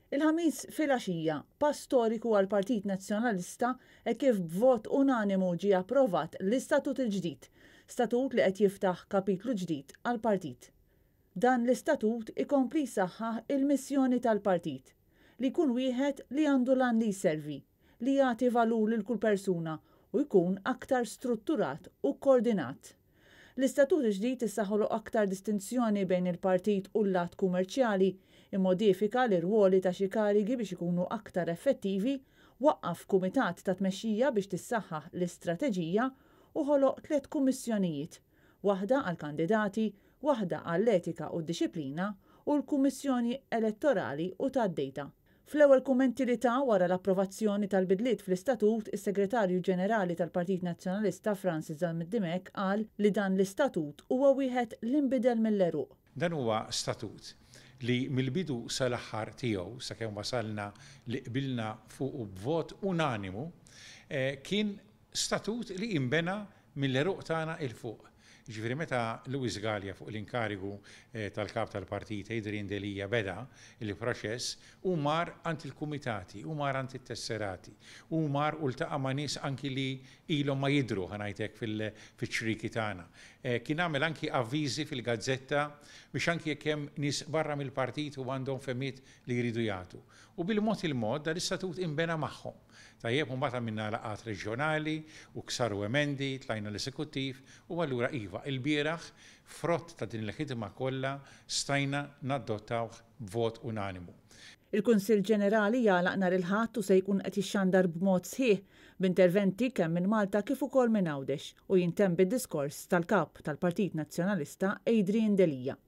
Il-ħamis filgħaxija pass storiku għall Partit Nazzjonalista e kif b'vot unanimu ġie approvat l-istatut il-ġdid, statut li qed jiftaħ kapitlu ġdid għall-partit. Dan l-istatut ikompli jsaħħaħ il-missjoni tal-partit li jkun wieħed li għandu lan li jservi, li jagħti valur lil kull persuna u jkun aktar strutturat u koordinat. L-istatut ġdid issaħħolu aktar distinzjoni bejn il-partit u l-lat kummerċjali, immodifika l-irwoli ta' xi karigi biex ikunu aktar effettivi, waqqaf kumitat ta' tmexxija biex tissaħħaħ l-istrateġija u ħoloq 3 kummissjonijiet, waħda għall-kandidati, waħda għall-etika u d-disciplina u l-Kummissjoni Elettorali u tad-Dejta. Fl-ewwel kummenti li ta' wara l-approvazzjoni tal-bidliet fl-istatut, is-Segretarju Ġenerali tal-Partit Nazzjonalista Francis Zalmid-Dimek qal li dan l-istatut huwa wieħed li nbidel mill-eruq. Dan huwa statut li mill-bidu sal-aħħar tiegħu sakemm wasalna li qbilna fuq b'vot unanimu kien statut li inbena mill-eruq tagħna il fuq. Ġifieri meta Luis Gallia fuq l-inkarigu tal-kap tal-partit Adrien Delija beda il-proċess u mar ant il-kumitati, u mar ant it-tesserati, u mar u ltaqa' ma' nies anki li ilhom ma jidhru ħanajtek fiċ-ċriki tagħna. Kien għamel anki avviżi fil-gazzetta biex anki jekk hemm nies barra mill-partit u għandhom femiet li jridu jagħtu. U bil-mod il-mod dan l-istatut inbena magħhom. Tajjeb mbagħad għamilna laqgħat reġjonali u ksaru emendi, tlajna l-eżekuttiv u allura iva il-bieraħ frott ta' din il-ħidma kollha stajna nadottawh b'vot unanimu. Il-Kunsill Ġenerali jagħlaq nhar il-Ħadd u se jkun qed jixxandar b'mod sħiħ b'interventi kemm minn Malta kif ukoll minn Għawdex u jintemm bid-diskors tal-kap tal-Partit Nazzjonalista Adrien Delija.